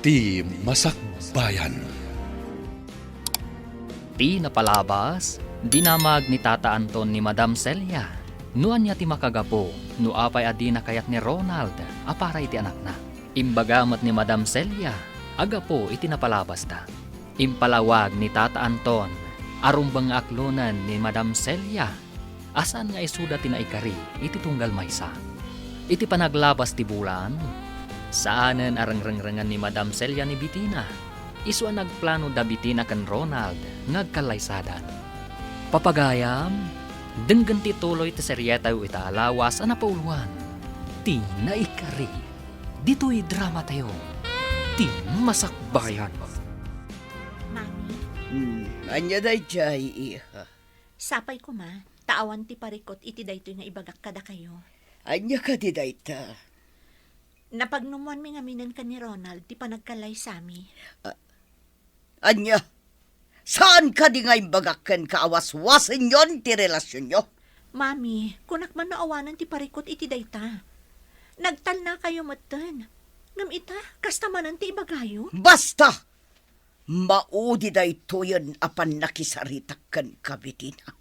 Ti Masakbayan. Ti napalabas, dinamag ni Tata Anton ni Madam Celia. Nuan niya ti makagapo, no apay adi na kayat ni Ronald, apara iti anak na. Imbagamat ni Madam Celia, agapo iti napalabas ta. Impalawag ni Tata Anton, arumbang aklunan ni Madam Celia. Asan nga isuda ti naikari, iti tunggal maysa. Iti panaglabas ti bulan, saanen arangrangrangan ni Madam Celia ni Bitina. Isu ang nagplano da Bitina kan Ronald, ngagkalaysadan. Papagayam, denggan ti tuloy ti seryeta yu italawas ang napauluan. Ti naikari, dito'y drama tayo. Ti Masakbayan. Mami, Anya day jay iha. sapay ko ma, taawan ti parikot iti daytoy nga ibagak kada kayo. Anya ka di dayta. Napagnumuan mi nga minan ka ni Ronald, ti panagkalay sami. Anya, saan ka di nga imbagakan kaawaswasan yon ti relasyon nyo? Mami, kunak man naawanan ti parikot iti dayta. Nagtal na kayo matan. Ngam ita, kastamanan ti ibagayo. Basta! Maudi dayto yun apan nakisaritak kan kabitina.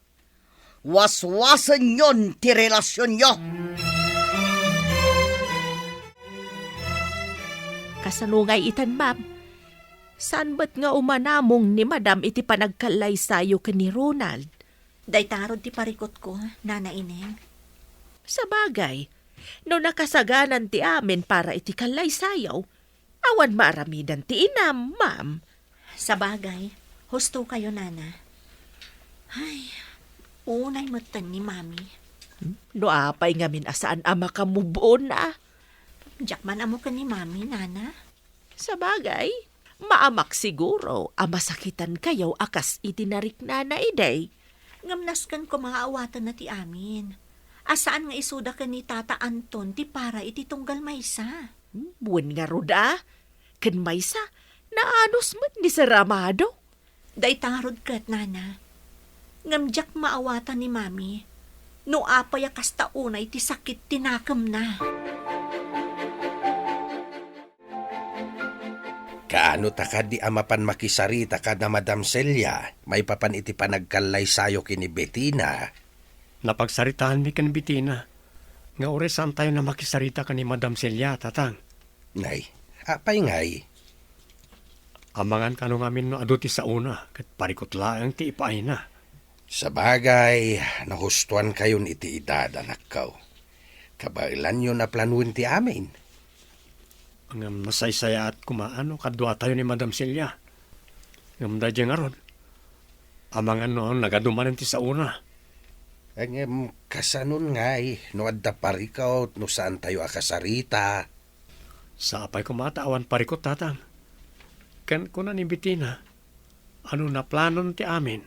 Waswasan yon ti relasyon nyo. Kasanungay itan, ma'am. Saan ba't nga umanamong ni Madam iti panagkalay sayo ka ni Ronald? Daytarod ti parikot ko, Nana Ineng. Sa bagay, no nakasaganan ti amin para iti kalay sayaw, awan maaramidan ti inam, ma'am. Sa bagay, husto kayo, Nana. Ay, unay matan ni Mami. No apay ngamin asaan ama ka mubon na. Jakman amo ka ni Mami, Nana. Sa bagay, maamak siguro amasakitan kayaw akas itinarik na iday. Ngamnaskan ko mga awatan na ti amin. Asaan nga isuda ka ni Tata Anton ti para iti tunggal maysa. Buwan nga ruda, kan maysa, naanos man ni Saramado. Daytarod kat, Nana. Ngamjak maawatan ni Mami. No apay kasta unay ti sakit tinakam na. Kaano takad di amapan makisarita ka na Madam Celia, may papan iti panagkalay sayo kini Betina. Napagsaritaan mi kan Bitina. Nga oresan tayo na makisarita ka ni Madam Celia, tatang. Ngay, apay ngay. Amangan ka nung amin no aduti sa una, kat parikot laang ti ipaay na. Sa bagay, nahustuan kayon iti edad, anak ko. Kabailan yun na planuin ti amin. Ang masaysaya at kumaano, kadwa tayo ni Madam Celia. Ngam da dyan aron. Amangan noon, nagadumanan ti sa una. Ang kasanon ngay, no adda parikaw, no saan tayo akasarita. Sa apay kumataawan parikot, tatang. Kan kuna ni Bitina, ano na planon ti amin?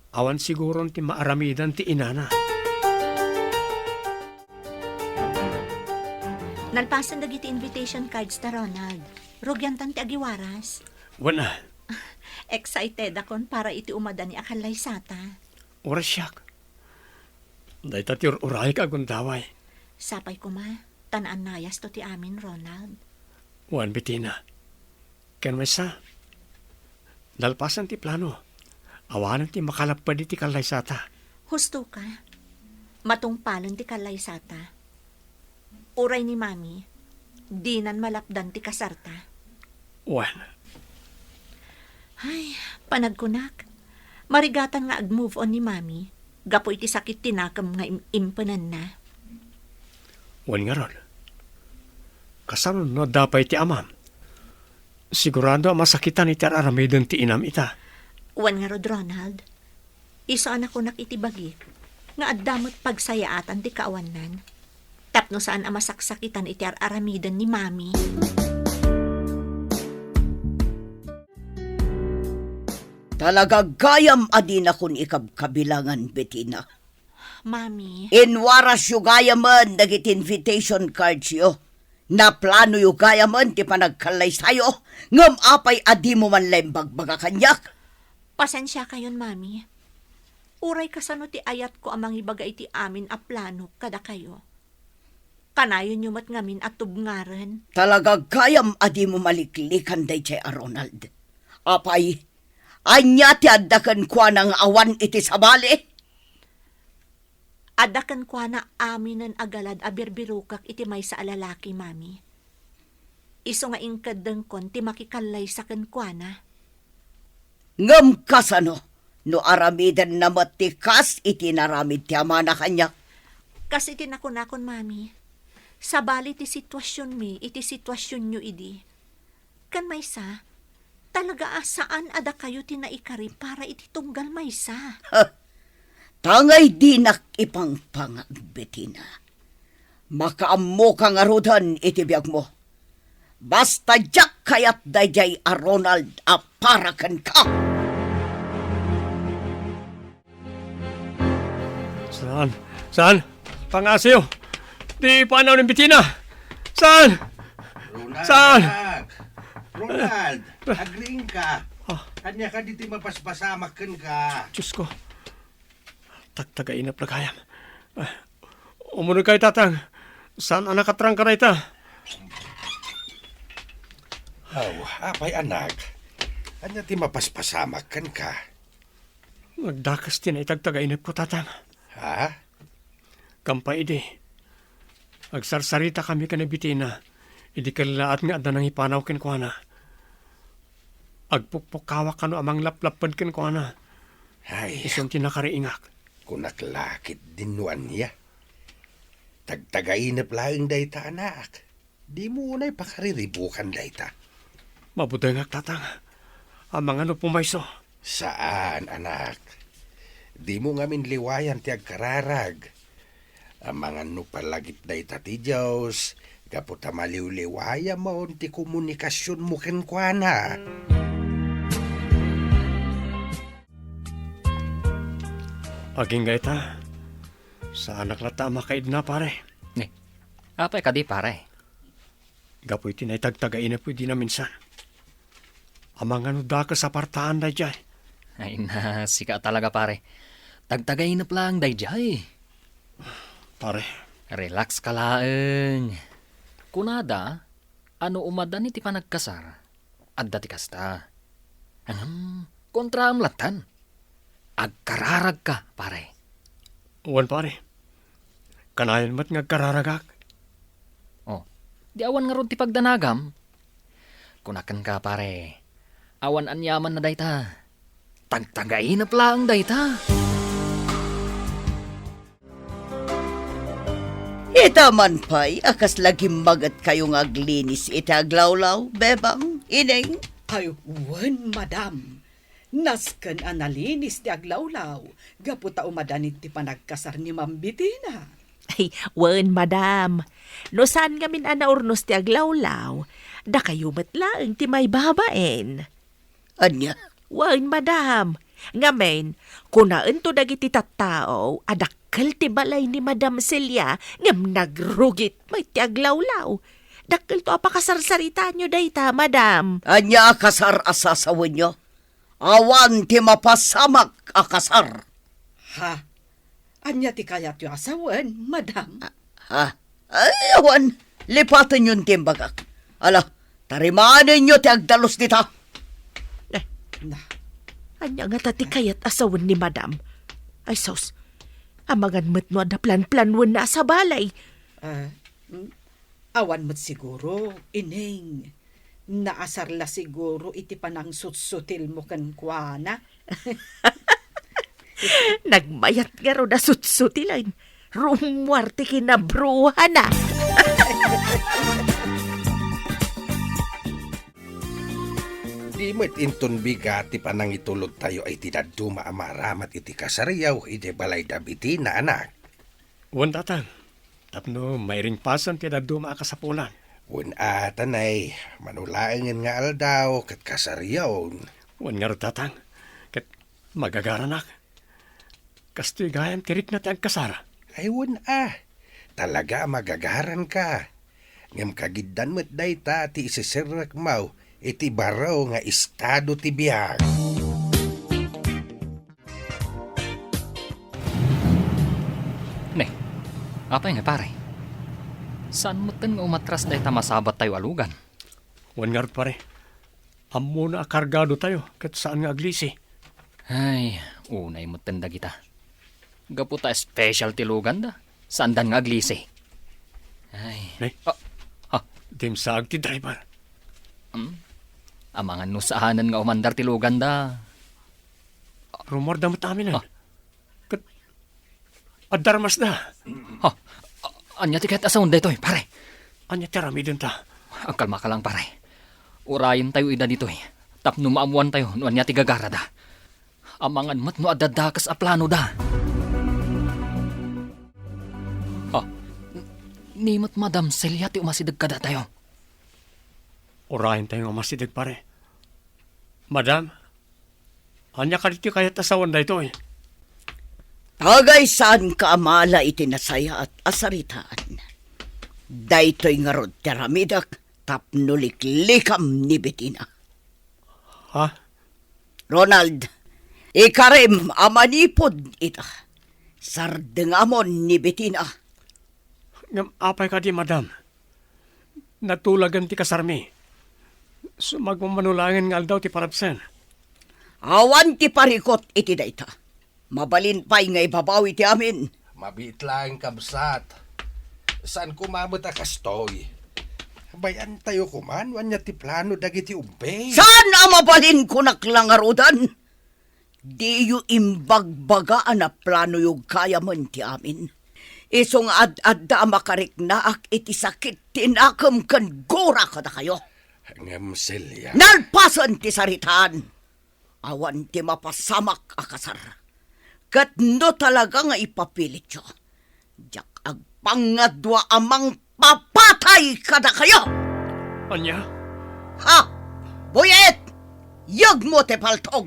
Awan siguro ti maaramidan ti inana. Nalpasan dagiti invitation cards ta Ronald. Rugyantan ti agiwaras. Wala, Excited akon para iti umada ni akalay sata. oras siyak. Day tatir uray ka gundaway. Sapay ko ma, tanaan nayas to ti amin, Ronald. Wan Bitina. Ken maysa. Dalpasan ti plano. Awanan ti makalapad iti kalay sata. Husto ka. Matungpalan ti kalay sata. Uray ni Mami, dinan malapdan ti kasarta. Wan. Ay, panagkunak. Marigatan nga ag-move on ni Mami. Gapo iti sakit tinakam nga impanan na. Wan nga ron. Kasaron no dapay ti amam. Sigurado masakitan iti aramidon ti inam ita. Wan nga rod, Ronald. Isaan ako nakitibagi. Nga addamot pagsayaatan ti kaawanan. Tapno saan ang masaksakitan iti aramidan ni Mami. Talaga gayam adina kun ikabkabilangan, Betina. Mami, Inwaras yu gayaman dagiti invitation cards yo. Na plano yu gayaman ti panagkalay sayo. Ngam apay adi mo man lembag baga kanyak. pasensya kayon, Mami. Uray kasano ti ayat ko amang ibaga iti amin a plano kada kayo. Kanayon nyo mat ngamin at tubngaren. Talaga gayam adi mo maliklikan day chay a Ronald. Apay, anya ti addakan kwa ng awan iti sabali. Adakan kwa na aminan agalad a birbirukak iti may sa alalaki, mami. Iso nga ingkadeng kon ti makikalay sa kwa na. Ngam kasano, no aramidan na matikas iti naramid ti ama na kanya. Kasi tinakon-akon, mami. Sabali ti sitwasyon mi, iti sitwasyon nyo idi. Kan maysa, talaga asaan ada kayo tinaikari para iti tunggal maysa. Tangay dinak ipang Betina. Makaammo kang arudan iti biyag mo. Basta jak kayat dayjay a Ronald a parakan ka. Saan? Pangasiyo! Di panaw ng bitina! Saan? Ronald, Saan? anak! Ronald, agring ka. Kanya ka diti mapaspasamakan ka. Diyos ko. Tagtagainap na kayam. Umunod kayo, tatang. Saan ang nakatrang ka na ita? Apay anak. Kanya ti mapaspasamakan ka. Nagdakas din ay tagtagainap ko, tatang. Ha? Kampay di. Agsarsarita kami ka na bitina. Idi kalaat nga ada nang ipanaw kin ko na. Agpukpukawak ka no amang laplapad kin ko na. Ay, Isang tinakariingak. kunaklakit dinuan niya. Tagtagainap laing dayta anak. Di mo unay pakariribukan dayta. Mabuday nga, tatang. Amang ano pumayso. Saan, anak? Di mo ngamin liwayan ti agkararag. Amang ano palagip dayta ti Diyos. Kaputa maliw-liwaya mo ti komunikasyon mo kenkwana. Aging gaita. Sa anak na tama kaid na, pare. Apay ka di, pare. Gapoy tinay tagtagainap ko di na minsan. Amang ano da ka sa partaan na dyan. Ay na, sika talaga, pare. Tagtagainap lang, dayjay. Pare, Relax ka laeng. Kunada, ano umadan iti panagkasar? Adda ti kasta. Kontra amlatan. Agkararag ka, pare. uwan pare. Kanayan mat ngagkararagak. Oh, di awan nga ron ti pagdanagam. Kunakan ka, pare. Awan anyaman na dayta. Tagtagainap lang dayta. Ita man pa'y akas lagi magat kayong aglinis ita aglawlaw, bebang, ineng. Ay, wan, madam. Nasken analinis ti aglawlaw. Gaputa umadanit ti panagkasar ni Ma'am Bitina. Ay, wen, madam. No saan gamin anaurnos ti aglawlaw, da kayo matlaeng ti may babaen. Anya, Wen, madam. Ngamen, kunaan to dagiti tattao, adakkel ti balay ni Madam Celia, ngam nagrugit may ti aglawlaw. Dakkel to apakasarsarita nyo dayta, madam. anya akasar asasawan nyo. Awan ti mapasamak akasar. Ha? Anya ti kayat yu asawan, madam? Ha? Ay, awan, lipatan yun timbagak. Ala, tarimanin nyo ti agdalos dita. Na, Anya nga tati kayat asawan ni madam. Ay sos, amagan met no ada plan-planwan na sa balay. awan mo't siguro, ineng. Naasar la siguro iti panang sutsutil mo kan kuana. Nagmayat nga ro na sutsutilan. Rumwarte kinabruha na. Di mo't inton bigati pa nang itulog tayo ay tinaduma amaramat iti kasariyaw iti balay dabiti na anak. Uwan, tatang. Tapno, may ring pasan ti na dumakasapulan. Wen atanay, manulaangin nga aldaw kat kasariyaw. Uwan nga ro, tatang. Kat magagaranak. Kastoy gayam tirik na ti agkasara. Ay wen talaga magagaran ka. Ngam kagiddan mo't dayta ti isisirak mau iti baraw nga estado ti biyag. Ne, apay nga, pare. Saan mo nga umatras dahi ta masabat tayo alugan? Wan nga rin pare. Amo na akargado tayo kat saan nga aglisi. Ay, unay mo tanda kita. Gaputa special tilugan da. Saan dan nga aglisi? Ay, Nay, dim saag ti driver. amangan no saanan nga umandar tilugan da. Rumor damat amin na. Kat, adarmas na. Anya ti kahit asawan da ito pare. Anya tiramidin ta. Ang kalma ka lang pare. Urayin tayo ida dito Tapno maamuan tayo no anya ti gagara da. Amangan mat no adadakas a plano da. Nimot Madam Celia ti umasidag kada tayo. Orahin tayo nga masidag pare. Madam, anya ka dito kaya't asawan da ito Tagay saan ka amala itinasaya at asaritaan. Daytoy nga rod teramidak tapnuliklikam ni Bettina. Ha? Ronald, ikarim amanipod ita. Sardengamon ni Bettina. Ngam apay ka di madam. Natulagan ti kasarmi. Sumagmamanulangin nga aldaw ti parabsen. Awan ti parikot iti dayta. Mabalin pa'y nga ibabawi ti amin. Mabit lang kabsat. Saan kumamot a kastoy? Bayan tayo kuman, wanya ti plano dagiti umbay. Saan ang mabalin ko naklangarudan? Di yu imbagbagaan na plano yung kaya man ti amin. Isong ad-adda makarik na ak iti sakit tinakam kan gora ka na kayo. Ngam Celia. Nalpasan ti saritaan. Awan ti mapasamak akasar. Kat no talaga nga ipapilit yo. Jak agpangadwa amang papatay ka na kayo. Anya? Ha! Buyet! Yag mo te paltog.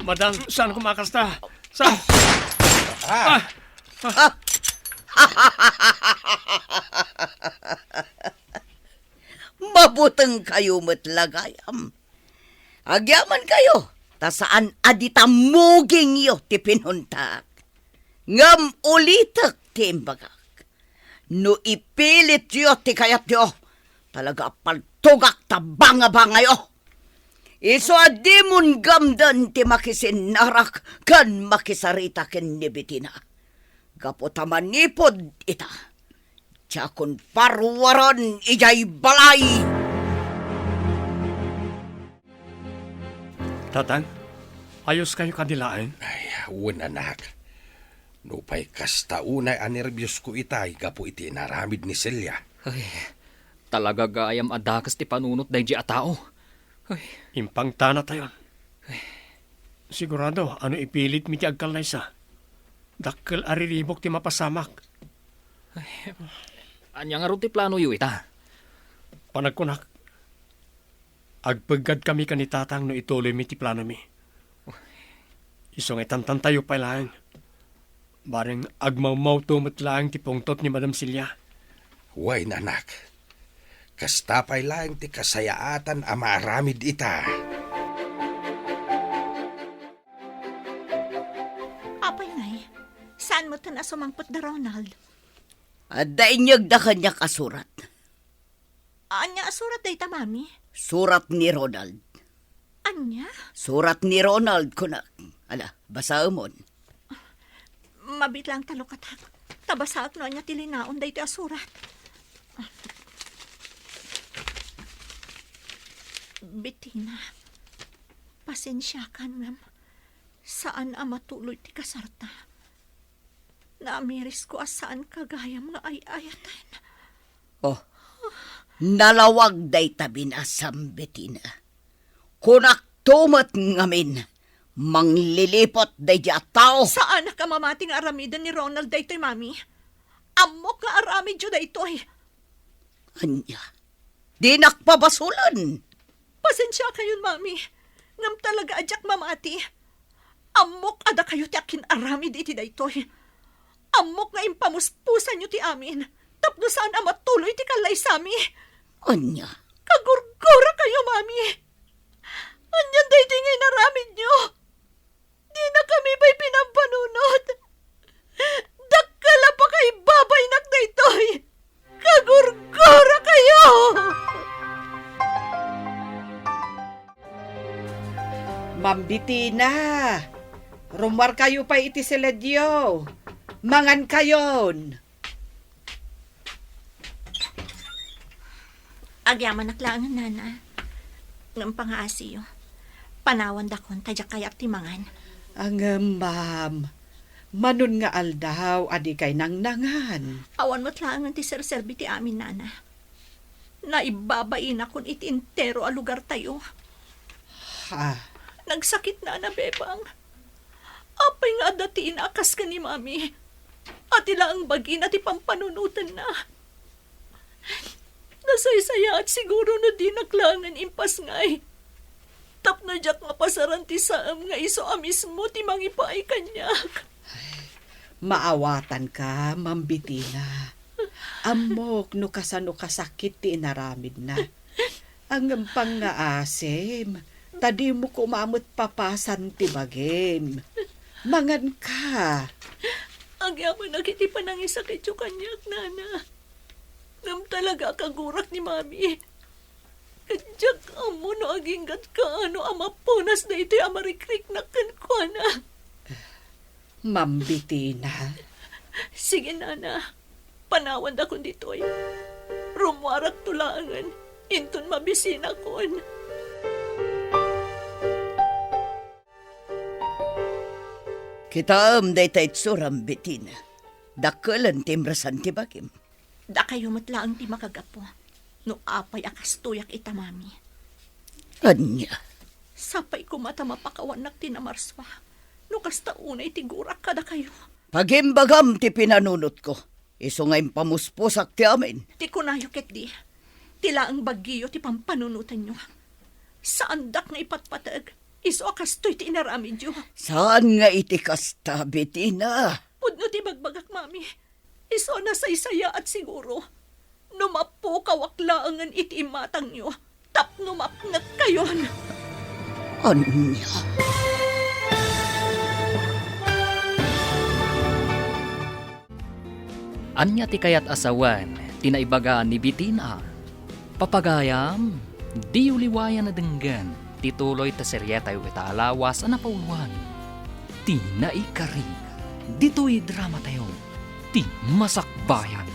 Madam, saan kumakasta? Saan? Mabutang kayo matlagayam. Agyaman kayo, ta saan adita muging yo ti pinuntak. Ngam ulitak ti imbagak. No ipilit yo ti kayat yo, talaga paltugak ta banga-banga yo. Iso adimon gamdan ti makisinarak kan makisarita ken ni Bettina. Kaputaman nipod ita. Tiyakon parwaran ijay balay. Tatang, ayos kayo kanilaan? Ay, awan anak. Nupay kasta unay anerbyos ko itay, gapo iti naramid ni Celia. Ay, talaga gayam adakas ti panunot day di a tao. Ay, Impang tana tayo. Sigurado, ano ipilit mi ti agkal na isa. Dakkel ariribok ti mapasamak. anya nga ro ti plano yu ita. Panagkunak. Agpagad kami kanitatang no ituloy mi ti plano mi. Isong itantan tayo pa lang. Bareng agmamaw tumot lang ti pungtot ni Madam Celia. Huway anak. Kastapay lang ti kasayaatan amaramid ita. Apay ngay, saan mo tan asumangpot da Ronald? Adda inyag da kanya kasurat. Anya asurat day ta, mami? Surat ni Ronald. Anya? Surat ni Ronald kunak. Ala, basa umon. Mabit lang talukatak. Tabasaak no anya tilinaon day ti asurat. Bettina, pasensya ka, ma'am. Saan ang matuloy ti kasarta? Naamiris ko asaan kagayam nga ay-ayatan. Oh, nalawag day tabi na Bettina. Kunak tumat ngamin, manglilipot day di tao. Saan ka mamating aramidan ni Ronald daytoy, mami? Amok nga aramid jo daytoy. Anya, di nakpabasulan. Pasensya kayo, mami. Ngam talaga adyak mamati. Amok ada kayo ti akin aramid iti daytoy. Amok nga impamuspusan nyo ti amin. Tapno saan amat tuloy ti kalay sami. Anya, Kagurgura kayo, mami. Anyan daytoy nga inaramid nyo. Di na kami ba'y pinampanunod. Dakala pa kay babay nak daytoy. Kagurgura Ma'am Bettina, rumar kayo pa iti siledyo. Mangan kayon. Agyaman naklangan, nana. Ng pangaasiyo. Panawan dakon, tadya kayat timangan. Ang ma'am, manon nga aldaw, adi kay nangnangan. Awan mo't langan ti serserbi ti amin, nana. Naibabain akon iti entero a lugar tayo. Ha, Nagsakit na bebang. Apay nga datiin akas ka ni mami. At ila ang bagin at ipampanunutan na. Nasaysaya at siguro no di naklangan impas ngay. Tap na jak nga pasaran ti saam nga iso amis mo ti mangipaay kanyak. maawatan ka, Ma'am Bettina. Amok no kasano kasakit ti inaramid na. Ang pangaasim, tadi mo kumamot papasan ti bagim. Mangan ka. Ang yaman nagiti panangisakit yung kanyak, nana. Ngam talaga kagurak ni mami. Kadyak amo no aginggat ka ano amapunas na ito amarikrik na kankwana. Ma'am Bettina, Sige, nana. Panawan da kun ditoy. Rumwarak tulangan. Inton mabisina kon. Kita day tayo suram, Bettina. Dakalan timbrasan ti bagim. Da kayo matlaang ti makagapo. No apay akas tuyak ita, mami. Anya, Sapay ko mata mapakawanak ti namarswa. No kasta unay ti gurak kada kayo. pagimbagam ti pinanunot ko. Iso ngayong pamuspusak ti amin. Ti kunayo ket di. Tila ang bagyo ti pampanunutan nyo. Saan dak nga ipatpatag? Iso akas to'y ti inaramid nyo. Saan nga iti kasta, Bettina? Pudno ti bagbagak, mami. Iso na saysaya at siguro. Numapo kawaklaangan iti imatang nyo. Tap numapnat kayon. Anya, Anya ti kayat asawan, tinaibagaan ni Bettina. Papagayam, di uliwayan na denggan, tituloy ta seryetay wita alawas na pauluan. Ti naikari, dito'y drama tayo, ti masakbayan.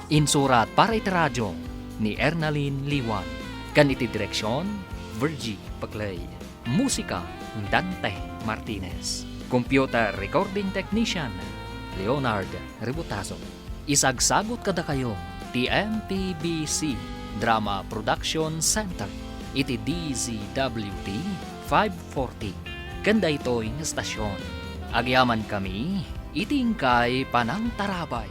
Insurat para iti radyo ni Ernalyn Liwan. Kan iti direksyon, Virgie Paclay. Musika, Dante Martinez. Computer recording technician, Leonard Ributazo. Isagsagot kada kayo, TMTBC Drama Production Center, iti DZWT 540. Kanda ito'y estasyon. Agyaman kami, itingkay panang tarabay.